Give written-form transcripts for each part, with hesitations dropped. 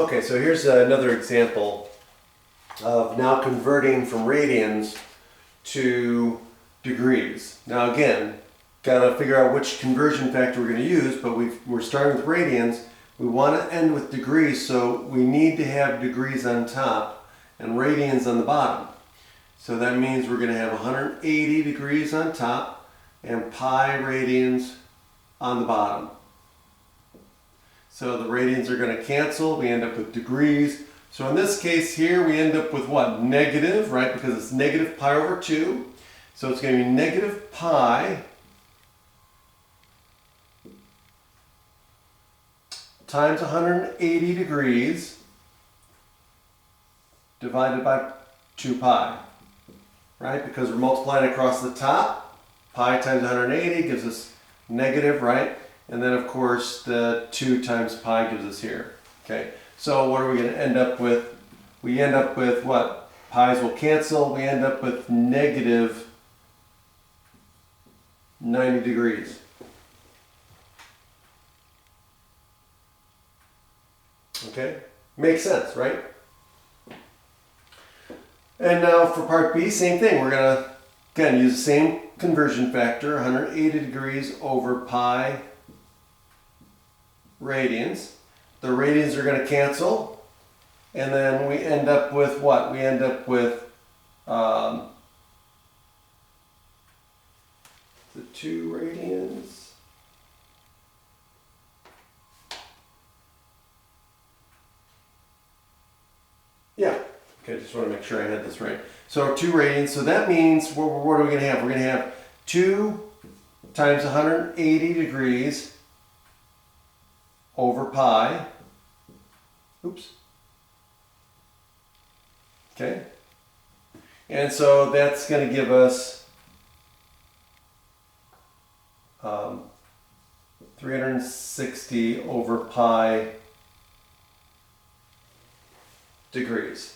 Okay, so here's another example of now converting from radians to degrees. Now again, got to figure out which conversion factor we're going to use, but we're starting with radians. We want to end with degrees, so we need to have degrees on top and radians on the bottom. So that means we're going to have 180 degrees on top and pi radians on the bottom. So the radians are going to cancel, we end up with degrees. So in this case here, we end up with what? Negative, right? Because it's negative pi over 2. So it's going to be negative pi times 180 degrees divided by 2 pi, right? Because we're multiplying across the top, pi times 180 gives us negative, right? And then of course the 2 times pi gives us here, okay? So what are we going to end up with? We end up with what? Pi's will cancel, we end up with negative 90 degrees. Okay, makes sense, right? And now for part B, same thing. We're going to, again, use the same conversion factor, 180 degrees over pi radians. The radians are going to cancel, and then we end up with what? We end up with the 2 radians. Yeah, okay, just want to make sure I had this right. So 2 radians, so that means, what are we going to have? We're going to have 2 times 180 degrees over pi. Oops. Okay. And so that's going to give us 360 over pi degrees.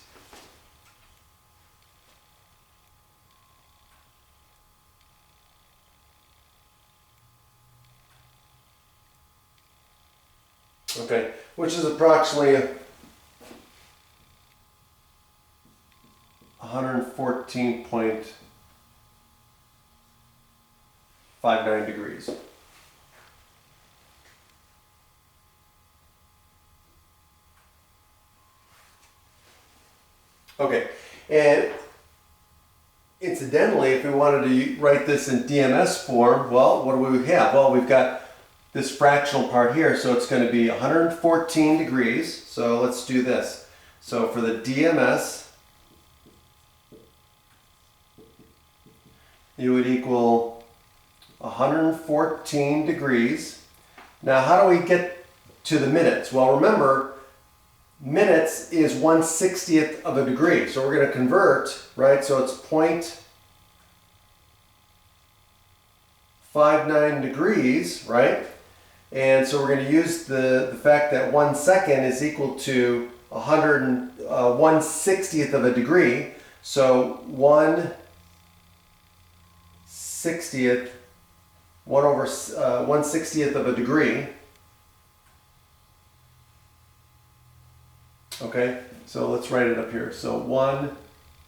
Okay, which is approximately 114.59 degrees. Okay, and incidentally, if we wanted to write this in DMS form, well, what do we have? Well, we've got this fractional part here, so it's going to be 114 degrees. So let's do this. So for the DMS, you would equal 114 degrees. Now, how do we get to the minutes? Well, remember, minutes is 1/60th of a degree. So we're going to convert, right? So it's 0.59 degrees, right? And so we're going to use the fact that 1 second is equal to 1/60th of a degree. So 1/60th, 1/60th of a degree. Okay, so let's write it up here. So 1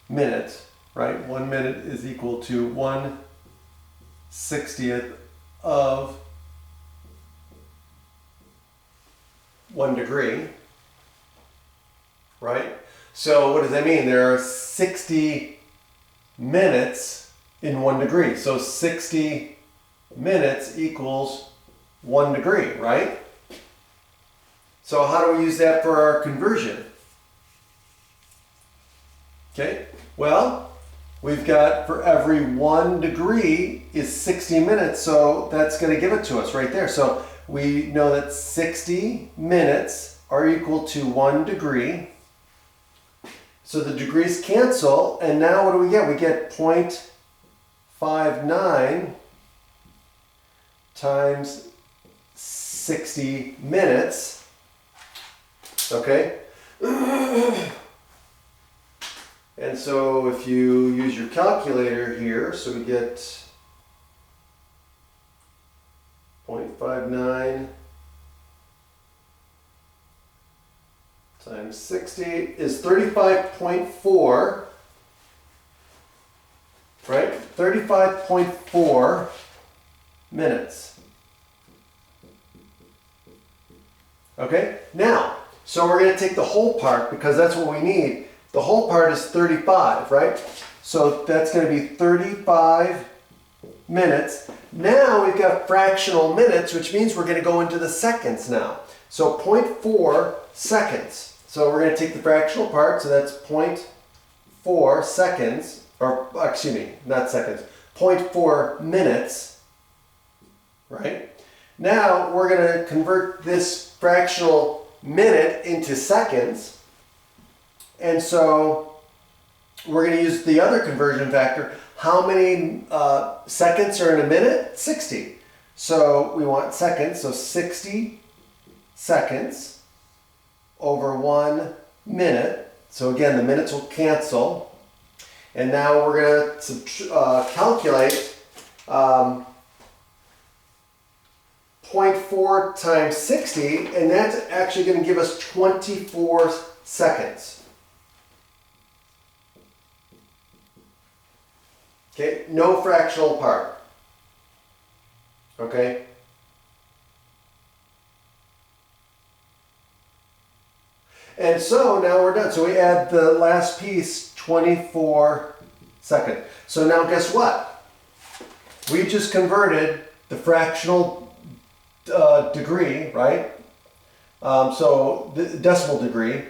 minute, right? 1 minute is equal to 1/60th of 1 degree, right? So what does that mean? There are 60 minutes in 1 degree. So 60 minutes equals 1 degree, right? So how do we use that for our conversion? Okay, well, we've got for every 1 degree is 60 minutes, so that's going to give it to us right there. So we know that 60 minutes are equal to 1 degree. So the degrees cancel, and now what do we get? We get 0.59 times 60 minutes. Okay? And so if you use your calculator here, so we get 0.59 times 60 is 35.4, right? 35.4 minutes. Okay, now, so we're going to take the whole part because that's what we need. The whole part is 35, right? So that's going to be 35 minutes. Now we've got fractional minutes, which means we're going to go into the seconds now. So 0.4 seconds. So we're going to take the fractional part, so that's 0.4 seconds, or excuse me, not seconds, 0.4 minutes, right? Now we're going to convert this fractional minute into seconds, and so we're going to use the other conversion factor. How many seconds are in a minute? 60. So we want seconds, so 60 seconds over 1 minute. So again, the minutes will cancel. And now we're going to calculate 0.4 times 60, and that's actually going to give us 24 seconds. Okay, no fractional part. Okay? And so now we're done. So we add the last piece, 24 seconds. So now guess what? We just converted the fractional degree, right? So the decimal degree,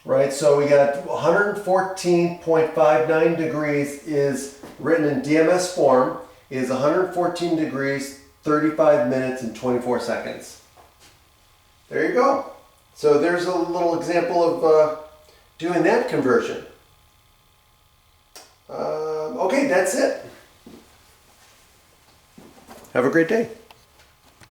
right? So we got 114.59 degrees is written in DMS form, is 114 degrees, 35 minutes, and 24 seconds. There you go. So there's a little example of doing that conversion. Okay, that's it. Have a great day.